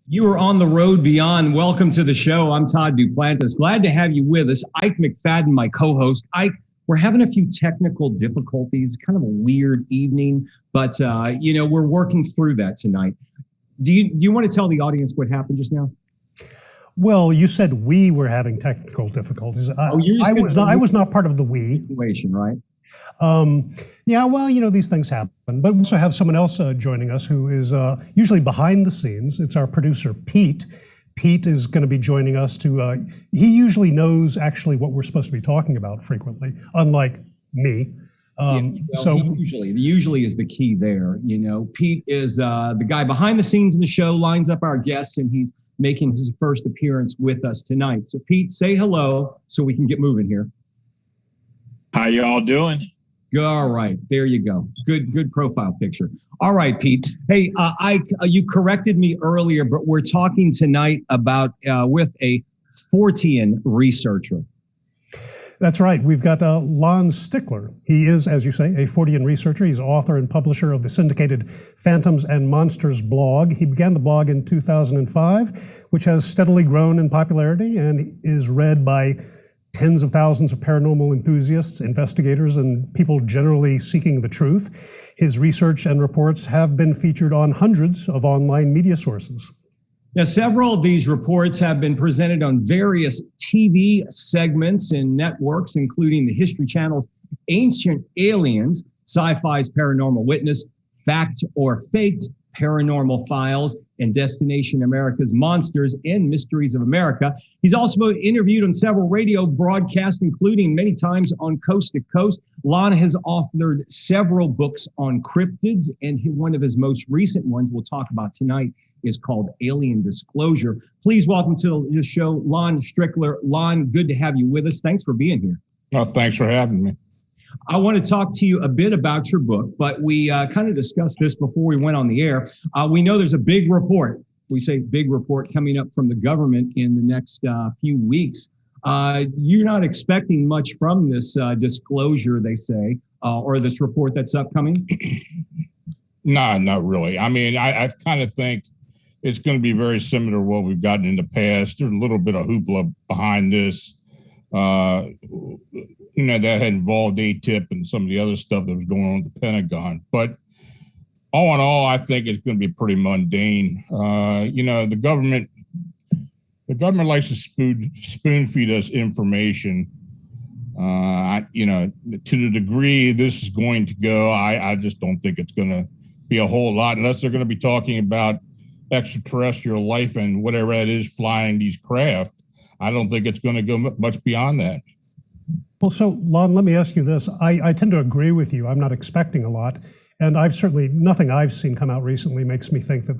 You are on the road beyond. Welcome to the show. I'm Todd Duplantis. Glad to have you with us. Ike McFadden, my co-host. Ike, we're having a few technical difficulties, kind of a weird evening, but we're working through that tonight. Do you want to tell the audience what happened just now? Well, you said we were having technical difficulties. I was not part of the we. Situation, right? These things happen. But we also have someone else joining us who is usually behind the scenes. It's our producer, Pete. Pete is going to be joining us he usually knows actually what we're supposed to be talking about frequently, unlike me. Usually is the key there. Pete is the guy behind the scenes in the show, lines up our guests, and he's making his first appearance with us tonight. So Pete, say hello so we can get moving here. How y'all doing? All right, there you go. Good profile picture. All right, Pete. Hey, Ike, you corrected me earlier, but we're talking tonight about with a Fortean researcher. That's right. We've got Lon Strickler. He is, as you say, a Fortean researcher. He's author and publisher of the syndicated Phantoms and Monsters blog. He began the blog in 2005, which has steadily grown in popularity and is read by tens of thousands of paranormal enthusiasts, investigators, and people generally seeking the truth. His research and reports have been featured on hundreds of online media sources. Now, several of these reports have been presented on various TV segments and networks, including the History Channel's Ancient Aliens, Sci-Fi's Paranormal Witness, Fact or Faked, Paranormal Files, and Destination America's Monsters and Mysteries of America. He's also been interviewed on several radio broadcasts, including many times on Coast to Coast. Lon has authored several books on cryptids, and one of his most recent ones we'll talk about tonight is called Alien Disclosure. Please welcome to the show, Lon Strickler. Lon, good to have you with us. Thanks for being here. Oh, thanks for having me. I want to talk to you a bit about your book, but we kind of discussed this before we went on the air. We know there's a big report. We say big report coming up from the government in the next few weeks. You're not expecting much from this disclosure, they say, or this report that's upcoming? No, not really. I mean, I kind of think it's going to be very similar to what we've gotten in the past. There's a little bit of hoopla behind this. That had involved ATIP and some of the other stuff that was going on at the Pentagon. But all in all, I think it's going to be pretty mundane. The government likes to spoon feed us information. To the degree this is going to go, I just don't think it's going to be a whole lot unless they're going to be talking about extraterrestrial life and whatever that is flying these craft. I don't think it's going to go much beyond that. Well, so Lon, let me ask you this. I tend to agree with you. I'm not expecting a lot. And nothing I've seen come out recently makes me think that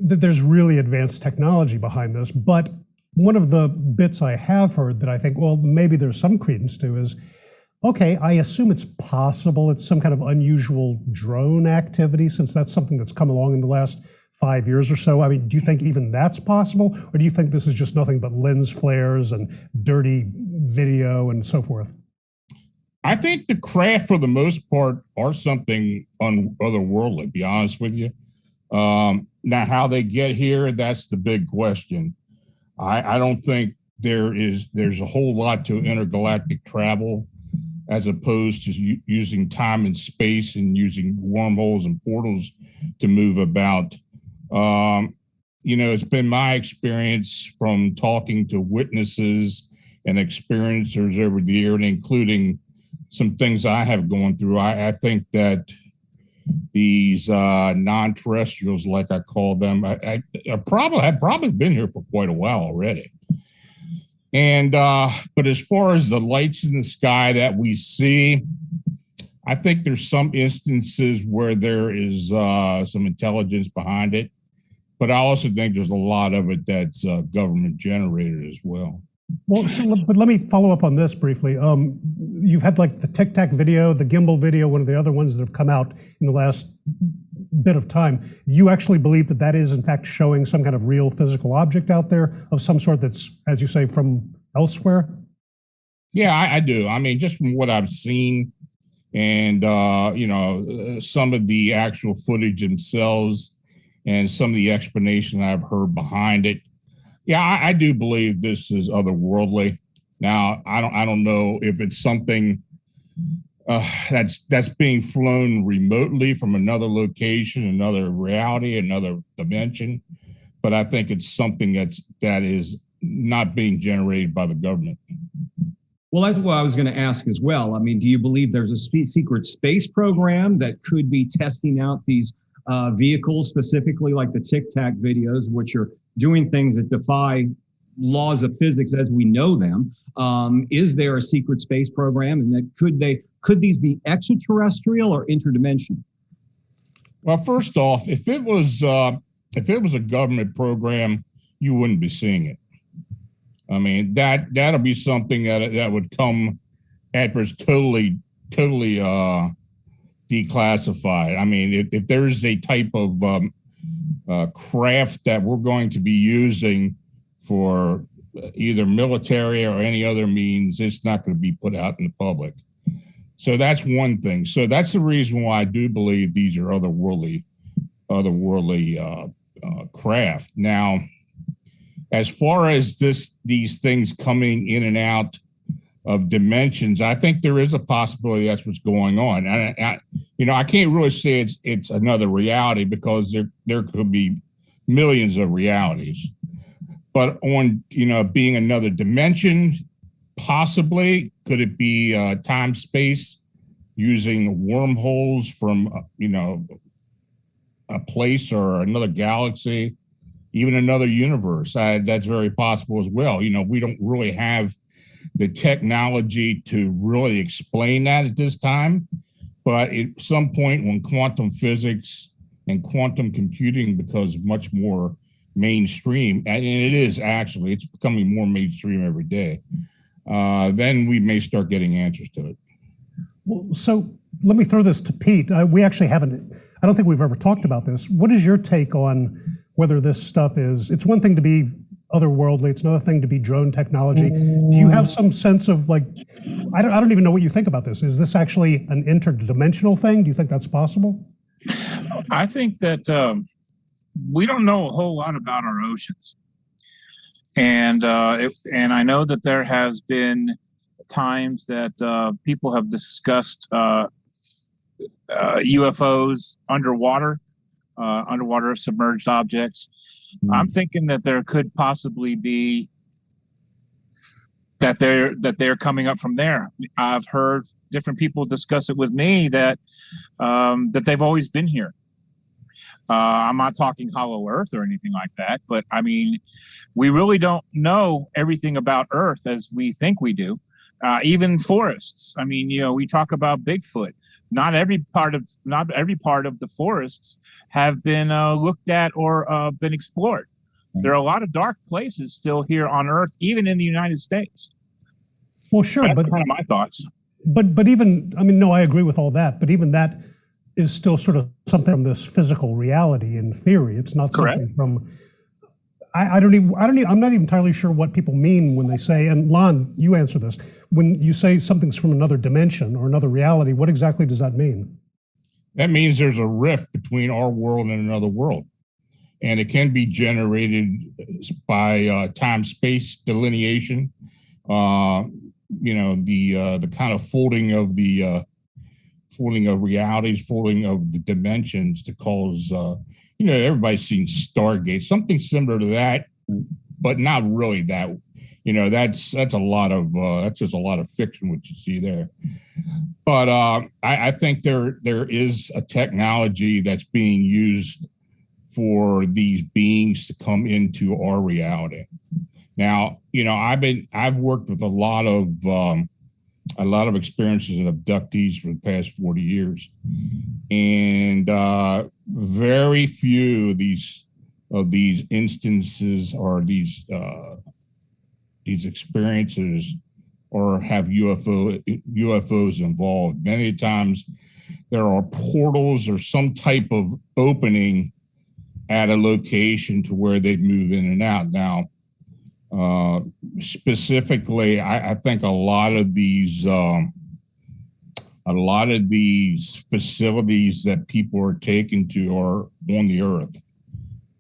there's really advanced technology behind this. But one of the bits I have heard that I think, well, maybe there's some credence to is, okay, I assume it's possible it's some kind of unusual drone activity, since that's something that's come along in the last 5 years or so. I mean, do you think even that's possible? Or do you think this is just nothing but lens flares and dirty video and so forth? I think the craft, for the most part, are something otherworldly, to be honest with you. Now, how they get here, that's the big question. I don't think there's a whole lot to intergalactic travel, as opposed to using time and space and using wormholes and portals to move about. It's been my experience from talking to witnesses and experiencers over the year, and including some things I have gone through. I think that these non-terrestrials, like I call them, have probably been here for quite a while already. And but as far as the lights in the sky that we see, I think there's some instances where there is some intelligence behind it, but I also think there's a lot of it that's government generated as well. Well, but let me follow up on this briefly. You've had like the Tic Tac video, the gimbal video, one of the other ones that have come out in the last bit of time, you actually believe that that is in fact showing some kind of real physical object out there of some sort that's, as you say, from elsewhere? Yeah, I do. I mean, just from what I've seen and, some of the actual footage themselves and some of the explanation I've heard behind it. Yeah, I do believe this is otherworldly. Now, I don't know if it's something that's being flown remotely from another location, another reality, another dimension. But I think it's something that is not being generated by the government. Well, that's what I was going to ask as well. I mean, do you believe there's a secret space program that could be testing out these vehicles, specifically like the Tic Tac videos, which are doing things that defy laws of physics as we know them? Is there a secret space program, and that could these be extraterrestrial or interdimensional? Well, first off, if it was a government program, you wouldn't be seeing it. I mean, that'll be something that would come after it's totally declassified. I mean, if there's a type of craft that we're going to be using for either military or any other means, it's not going to be put out in the public. So that's one thing. So that's the reason why I do believe these are otherworldly craft. Now, as far as these things coming in and out of dimensions, I think there is a possibility that's what's going on. And I can't really say it's another reality, because there could be millions of realities. But on being another dimension, possibly. Could it be time space using wormholes from a place or another galaxy? Even another universe, that's very possible as well. We don't really have the technology to really explain that at this time. But at some point, when quantum physics and quantum computing becomes much more mainstream, and it's becoming more mainstream every day, then we may start getting answers to it. Well, so let me throw this to Pete. We actually haven't, I don't think we've ever talked about this. What is your take on whether this stuff it's one thing to be otherworldly, it's another thing to be drone technology. Do you have some sense of I don't even know what you think about this. Is this actually an interdimensional thing? Do you think that's possible? I think that we don't know a whole lot about our oceans. And I know that there has been times that people have discussed UFOs underwater submerged objects. I'm thinking that there could possibly be that they're coming up from there. I've heard different people discuss it with me that they've always been here. I'm not talking hollow Earth or anything like that, but I mean, we really don't know everything about Earth as we think we do. Even forests. I mean, we talk about Bigfoot. Not every part of the forests have been looked at or been explored. There are a lot of dark places still here on Earth, even in the United States. Well, sure, that's kind of my thoughts. But even, I mean, no, I agree with all that. But even that is still sort of something from this physical reality in theory. It's not Correct. Something from. I'm not even entirely sure what people mean when they say. And Lon, you answer this. When you say something's from another dimension or another reality, what exactly does that mean? That means there's a rift between our world and another world. And it can be generated by time-space delineation, the kind of folding of realities, folding of the dimensions to cause, everybody's seen Stargate, something similar to that, but not really that. That's just a lot of fiction what you see there. But I think there is a technology that's being used for these beings to come into our reality. Now, I've worked with a lot of experiences and abductees for the past 40 years, and very few of these instances or these experiences or have UFOs involved. Many times there are portals or some type of opening at a location to where they move in and out. Now, specifically, I think a lot of these facilities that people are taken to are on the earth.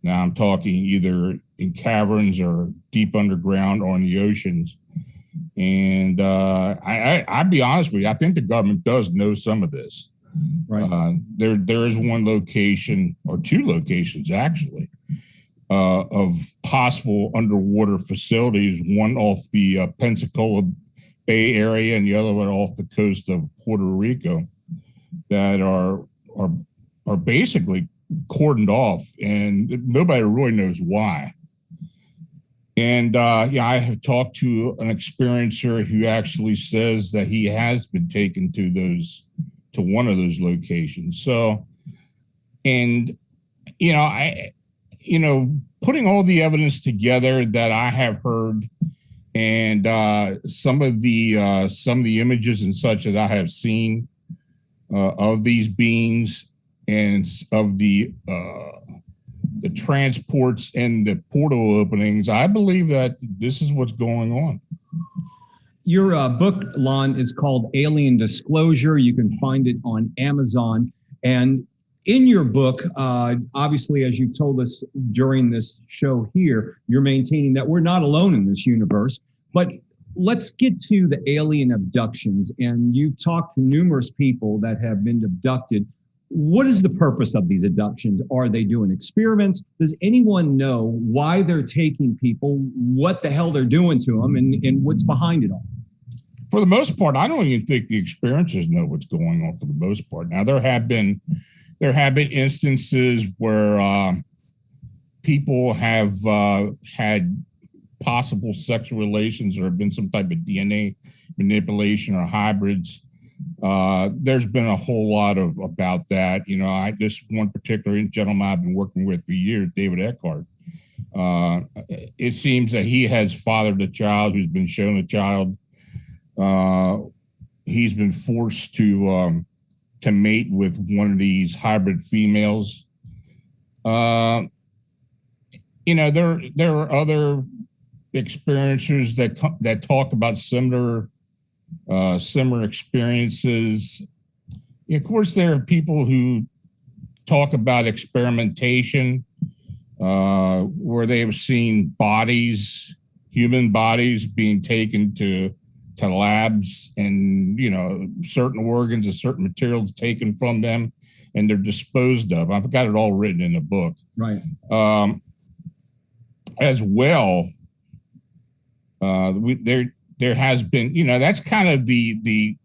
Now I'm talking either in caverns or deep underground or in the oceans. And I'll be honest with you, I think the government does know some of this. Right. There is one location, or two locations actually, of possible underwater facilities, one off the Pensacola Bay Area and the other one off the coast of Puerto Rico, that are basically cordoned off, and nobody really knows why. And I have talked to an experiencer who actually says that he has been taken to one of those locations. So, and putting all the evidence together that I have heard, and some of the images and such that I have seen of these beings, and of the transports and the portal openings, I believe that this is what's going on. Your book, Lon, is called Alien Disclosure. You can find it on Amazon. And in your book, obviously, as you've told us during this show here, you're maintaining that we're not alone in this universe. But let's get to the alien abductions. And you talked to numerous people that have been abducted. What is the purpose of these abductions? Are they doing experiments? Does anyone know why they're taking people, what the hell they're doing to them, and what's behind it all? For the most part, I don't even think the experiencers know what's going on for the most part. Now, there have been instances where people have had possible sexual relations, or have been some type of DNA manipulation or hybrids. There's been a whole lot about that. This one particular gentleman I've been working with for years, David Eckhart. It seems that he has fathered a child who's been shown a child. He's been forced to mate with one of these hybrid females. There are other experiencers that talk about similar experiences. Of course, there are people who talk about experimentation, where they have seen human bodies being taken to labs, and certain organs and certain materials taken from them, and they're disposed of. I've got it all written in the book. Right. As well, there has been, that's kind of the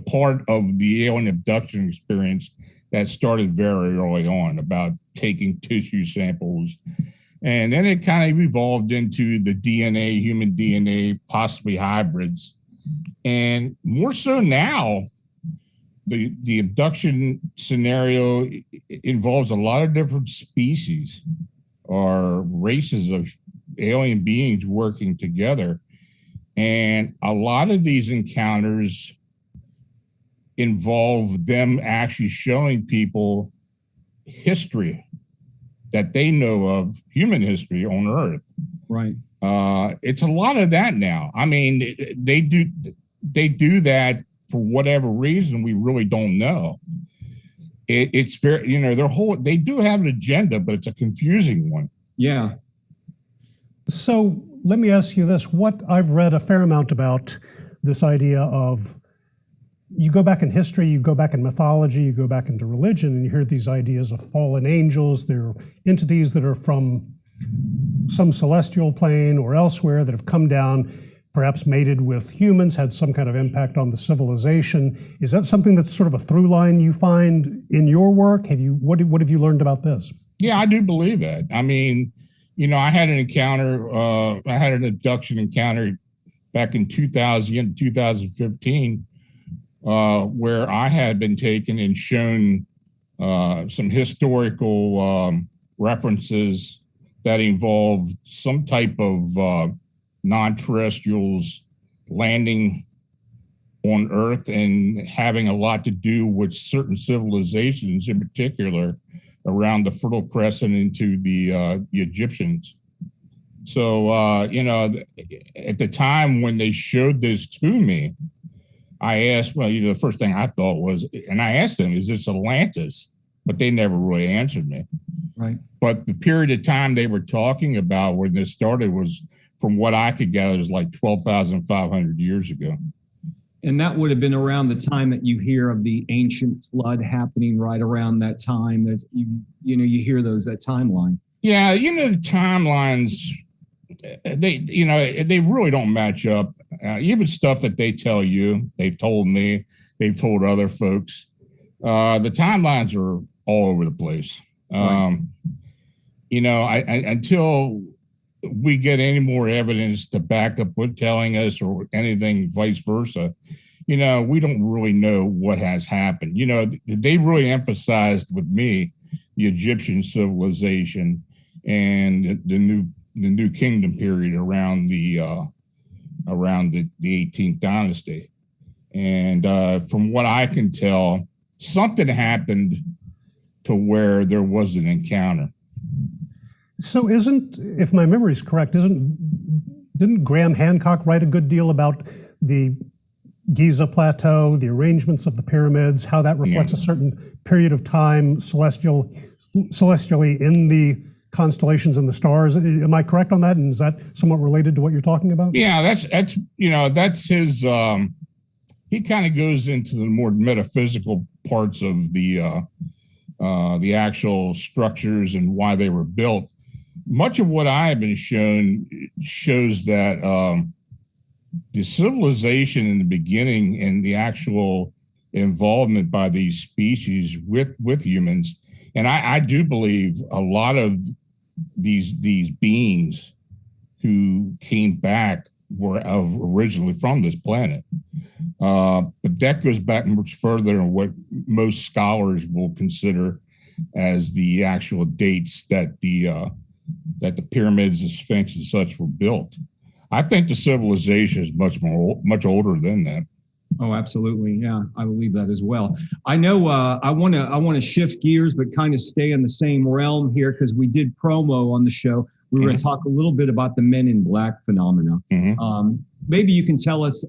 part of the alien abduction experience that started very early on, about taking tissue samples. And then it kind of evolved into the DNA, human DNA, possibly hybrids. And more so now, the abduction scenario involves a lot of different species or races of alien beings working together. And a lot of these encounters involve them actually showing people history that they know of, human history on Earth. Right. It's a lot of that now. I mean, they do that for whatever reason we really don't know. It's very, they do have an agenda, but it's a confusing one. Yeah. So let me ask you this. What I've read a fair amount about this idea of, you go back in history, you go back in mythology, you go back into religion, and you hear these ideas of fallen angels. They're entities that are from some celestial plane or elsewhere that have come down, perhaps mated with humans, had some kind of impact on the civilization. Is that something that's sort of a through line you find in your work? What have you learned about this? Yeah, I do believe that. I mean, I had an abduction encounter back in 2015, where I had been taken and shown some historical references that involved some type of non-terrestrials landing on Earth and having a lot to do with certain civilizations, in particular around the Fertile Crescent into the Egyptians. So, you know, at the time when they showed this to me, I asked, well, you know, the first thing I thought was, and I asked them, is this Atlantis? But they never really answered me. Right. But the period of time they were talking about when this started was, from what I could gather, is like 12,500 years ago. And that would have been around the time that you hear of the ancient flood happening right around that time. There's, you know, you hear that timeline. Yeah, you know, the timelines, they really don't match up. Even stuff that they tell you, they've told me, they've told other folks. The timelines are all over the place. Right. You know, until we get any more evidence to back up what telling us or anything vice versa, you know, we don't really know what has happened. You know, they really emphasized with me the Egyptian civilization and the new kingdom period around the 18th dynasty. And from what I can tell, something happened to where there was an encounter. So if my memory is correct, didn't Graham Hancock write a good deal about the Giza Plateau, the arrangements of the pyramids, how that reflects a certain period of time celestially in the constellations and the stars? Am I correct on that? And is that somewhat related to what you're talking about? Yeah, that's his. He kind of goes into the more metaphysical parts of the actual structures and why they were built. Much of what I have been shown shows that the civilization in the beginning and the actual involvement by these species with humans, and I do believe a lot of these beings who came back were originally from this planet. But that goes back much further than what most scholars will consider as the actual dates that the pyramids, the Sphinx, and such were built. I think the civilization is much older than that. Oh, absolutely. Yeah, I believe that as well. I know I want to shift gears, but kind of stay in the same realm here because we did promo on the show. We were going to talk a little bit about the Men in Black phenomena. Maybe you can tell us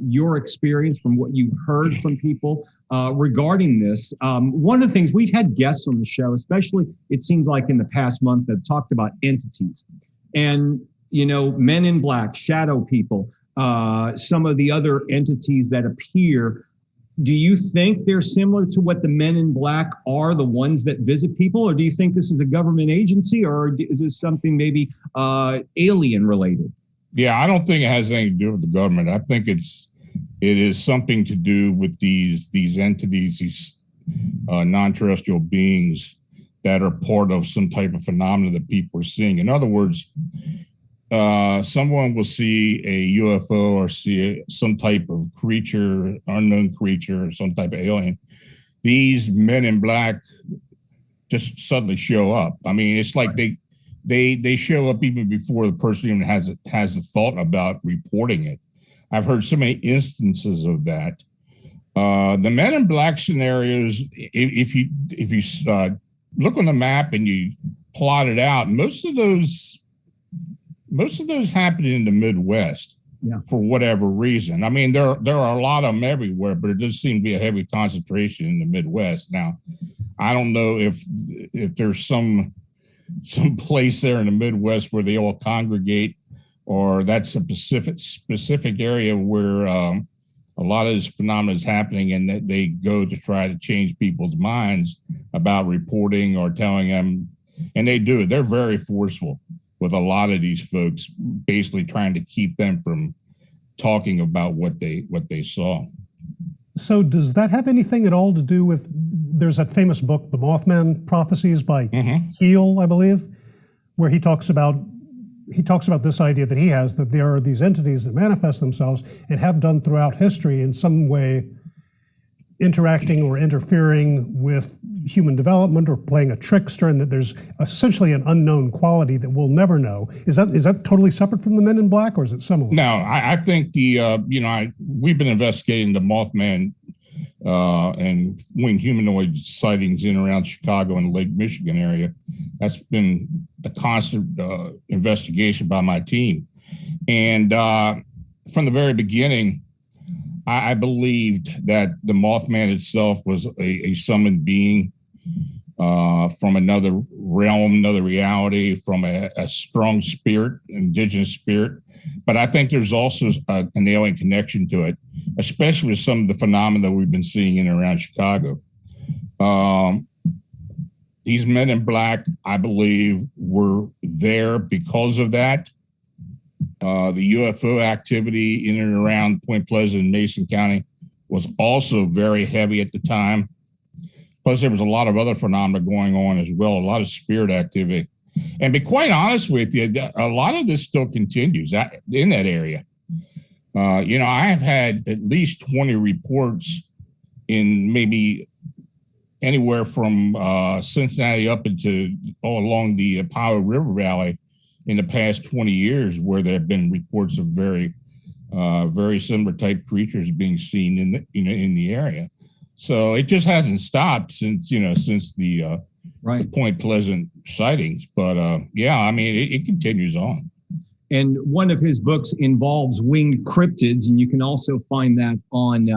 your experience from what you've heard from people regarding this. One of the things, we've had guests on the show, especially it seems like in the past month, that talked about entities and, you know, Men in Black, shadow people, some of the other entities that appear. Do you think they're similar to what the Men in Black are, the ones that visit people? Or do you think this is a government agency, or is this something maybe alien related? Yeah, I don't think it has anything to do with the government. I think it is something to do with these entities, these non-terrestrial beings that are part of some type of phenomena that people are seeing. In other words, someone will see a UFO or see some type of creature, unknown creature, or some type of alien. These Men in Black just suddenly show up. I mean, it's like they show up even before the person even has a thought about reporting it. I've heard so many instances of that. The Men in Black scenarios, if you look on the map and you plot it out, most of those happen in the Midwest for whatever reason. I mean, there are a lot of them everywhere, but it does seem to be a heavy concentration in the Midwest. Now, I don't know if there's some place there in the Midwest where they all congregate, or that's a specific area where a lot of this phenomena is happening, and that they go to try to change people's minds about reporting or telling them, and they do it. They're very forceful with a lot of these folks, basically trying to keep them from talking about what they saw. So does that have anything at all to do with, there's that famous book, The Mothman Prophecies by Keel, I believe, where he talks about this idea that he has, that there are these entities that manifest themselves and have done throughout history in some way, interacting or interfering with human development or playing a trickster, and that there's essentially an unknown quality that we'll never know. Is that totally separate from the Men in Black, or is it similar? No, I think we've been investigating the Mothman and winged humanoid sightings in and around Chicago and Lake Michigan area. That's been a constant investigation by my team. And from the very beginning, I believed that the Mothman itself was a summoned being from another realm, another reality, from a strong spirit, indigenous spirit. But I think there's also an alien connection to it, especially with some of the phenomena we've been seeing in and around Chicago. These Men in Black, I believe, were there because of that. The UFO activity in and around Point Pleasant and Mason County was also very heavy at the time. Plus, there was a lot of other phenomena going on as well, a lot of spirit activity. And to be quite honest with you, a lot of this still continues in that area. I have had at least 20 reports in maybe anywhere from Cincinnati up into all along the Ohio River Valley in the past 20 years, where there have been reports of very similar type creatures being seen in the area. So it just hasn't stopped since the Point Pleasant sightings. But it continues on. And one of his books involves winged cryptids, and you can also find that on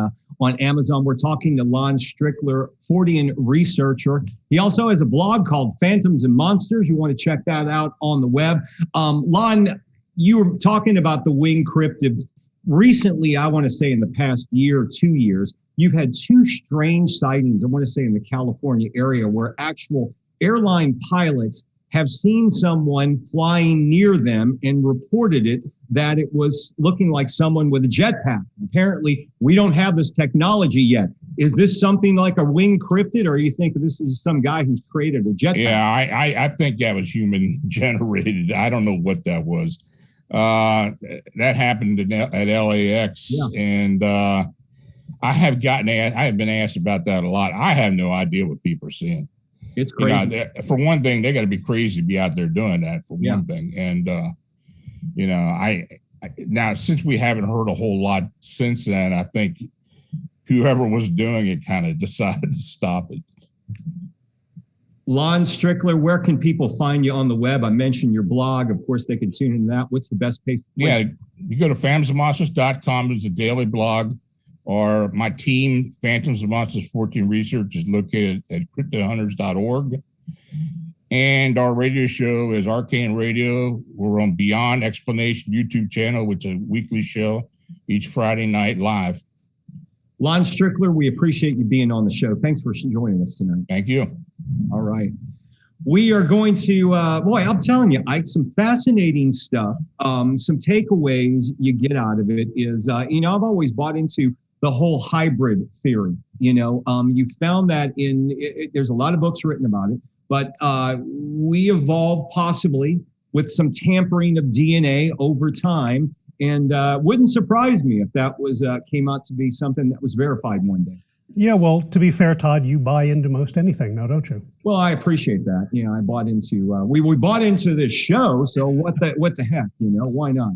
Amazon. We're talking to Lon Strickler, Fortean researcher. He also has a blog called Phantoms and Monsters. You want to check that out on the web. Lon, you were talking about the winged cryptids. Recently, I want to say in the past year or 2 years, you've had two strange sightings, I want to say in the California area, where actual airline pilots have seen someone flying near them and reported it, that it was looking like someone with a jetpack. Apparently, we don't have this technology yet. Is this something like a winged cryptid, or you think this is some guy who's created a jetpack? Yeah, I think that was human generated. I don't know what that was. That happened at LAX, and I have been asked about that a lot. I have no idea what people are seeing. It's crazy. For one thing, they got to be crazy to be out there doing that, for one thing. And, now since we haven't heard a whole lot since then, I think whoever was doing it kind of decided to stop it. Lon Strickler, where can people find you on the web? I mentioned your blog. Of course, they can tune into that. What's the best place? You go to phantomsandmonsters.com. There's a daily blog. Or my team, Phantoms and Monsters Fortean Research, is located at cryptohunters.org. And our radio show is Arcane Radio. We're on Beyond Explanation YouTube channel, which is a weekly show each Friday night live. Lon Strickler, we appreciate you being on the show. Thanks for joining us tonight. Thank you. All right. We are going to, I'm telling you, Ike, some fascinating stuff. Some takeaways you get out of it is, I've always bought into the whole hybrid theory. You found that there's a lot of books written about it, but we evolved possibly with some tampering of DNA over time, and wouldn't surprise me if that came out to be something that was verified one day. Yeah, well, to be fair, Todd, you buy into most anything now, don't you? Well, I appreciate that. I bought into we bought into this show, so what the heck, why not?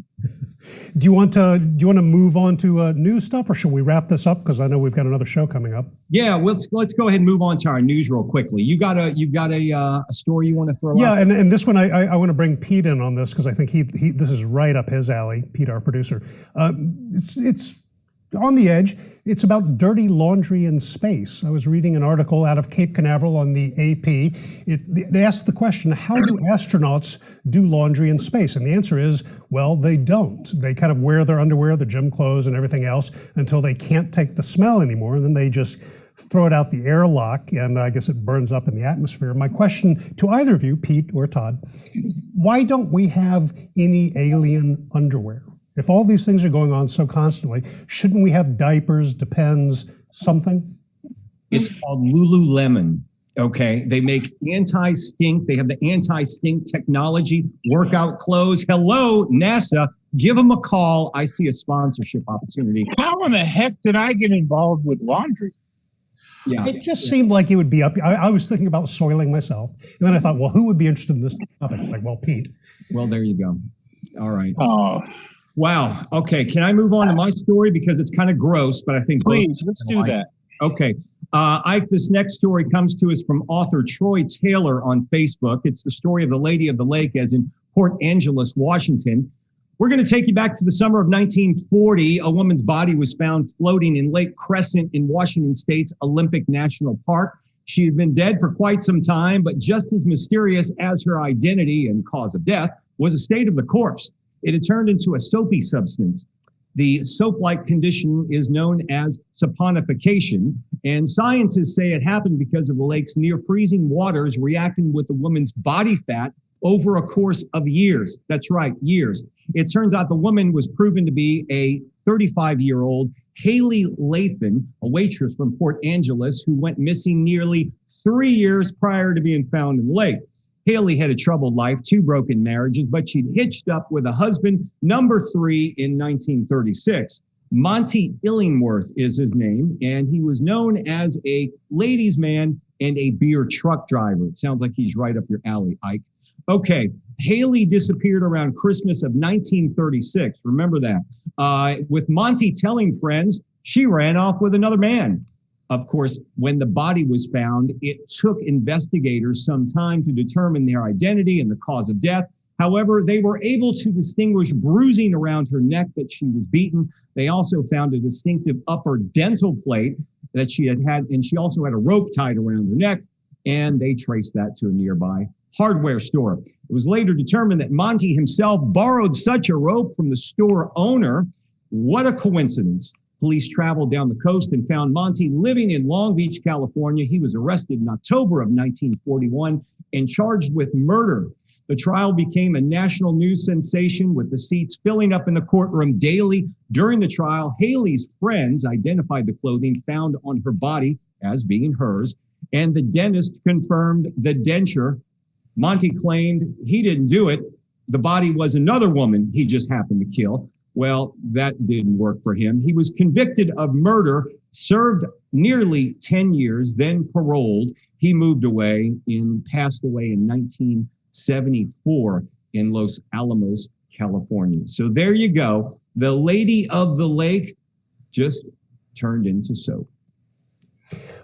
Do you want to move on to news stuff, or should we wrap this up? Because I know we've got another show coming up. Yeah, let's go ahead and move on to our news real quickly. You got a story you want to throw out? Yeah, and this one I want to bring Pete in on this, because I think this is right up his alley. Pete, our producer. It's on the edge. It's about dirty laundry in space. I was reading an article out of Cape Canaveral on the AP. It asked the question, how do astronauts do laundry in space? And the answer is, well, they don't. They kind of wear their underwear, their gym clothes, and everything else until they can't take the smell anymore, and then they just throw it out the airlock, and I guess it burns up in the atmosphere. My question to either of you, Pete or Todd, why don't we have any alien underwear? If all these things are going on so constantly, shouldn't we have diapers, Depends, something? It's called Lululemon. Okay, they make anti-stink. They have the anti-stink technology, workout clothes. Hello, NASA, give them a call. I see a sponsorship opportunity. How in the heck did I get involved with laundry? Yeah. It just seemed like it would be up. I was thinking about soiling myself. And then I thought, well, who would be interested in this topic? Like, well, Pete. Well, there you go. All right. Oh, Wow. Okay. Can I move on to my story? Because it's kind of gross, but I think please, let's do that. Okay. Ike, this next story comes to us from author Troy Taylor on Facebook. It's the story of the Lady of the Lake, as in Port Angeles, Washington. We're going to take you back to the summer of 1940. A woman's body was found floating in Lake Crescent in Washington State's Olympic National Park. She had been dead for quite some time, but just as mysterious as her identity and cause of death was the state of the corpse. It had turned into a soapy substance. The soap-like condition is known as saponification, and scientists say it happened because of the lake's near-freezing waters reacting with the woman's body fat over a course of years. That's right, years. It turns out the woman was proven to be a 35-year-old Haley Lathan, a waitress from Port Angeles who went missing nearly 3 years prior to being found in the lake. Haley had a troubled life, 2 broken marriages, but she'd hitched up with a husband, number 3, in 1936. Monty Illingworth is his name, and he was known as a ladies' man and a beer truck driver. It sounds like he's right up your alley, Ike. Okay, Haley disappeared around Christmas of 1936. Remember that. With Monty telling friends, she ran off with another man. Of course, when the body was found, it took investigators some time to determine their identity and the cause of death. However, they were able to distinguish bruising around her neck that she was beaten. They also found a distinctive upper dental plate that she had, and she also had a rope tied around her neck, and they traced that to a nearby hardware store. It was later determined that Monty himself borrowed such a rope from the store owner. What a coincidence. Police traveled down the coast and found Monty living in Long Beach, California. He was arrested in October of 1941 and charged with murder. The trial became a national news sensation, with the seats filling up in the courtroom daily. During the trial, Haley's friends identified the clothing found on her body as being hers, and the dentist confirmed the denture. Monty claimed he didn't do it. The body was another woman he just happened to kill. Well, that didn't work for him. He was convicted of murder, served nearly 10 years, then paroled. He moved away and passed away in 1974 in Los Alamos, California. So there you go. The Lady of the Lake just turned into soap.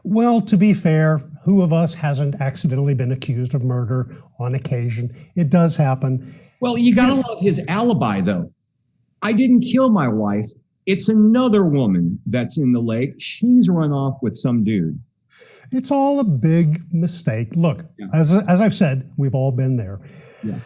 Well, to be fair, who of us hasn't accidentally been accused of murder on occasion? It does happen. Well, you got to love his alibi, though. I didn't kill my wife. It's another woman that's in the lake. She's run off with some dude. It's all a big mistake. Look, Yeah. as I've said, we've all been there. Yeah.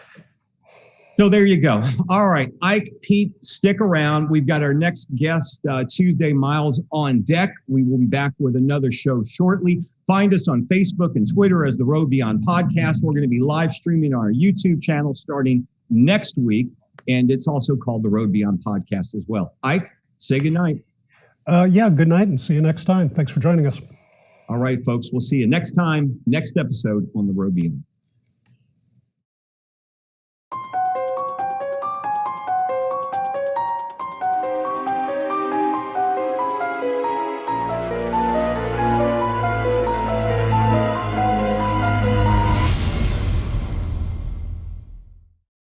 So there you go. All right, Ike, Pete, stick around. We've got our next guest, Tuesday, Miles on deck. We will be back with another show shortly. Find us on Facebook and Twitter as the Road Beyond Podcast. We're going to be live streaming on our YouTube channel starting next week. And it's also called the Road Beyond Podcast as well. Ike, say goodnight. Yeah, good night and see you next time. Thanks for joining us. All right, folks, we'll see you next time, next episode on the Road Beyond.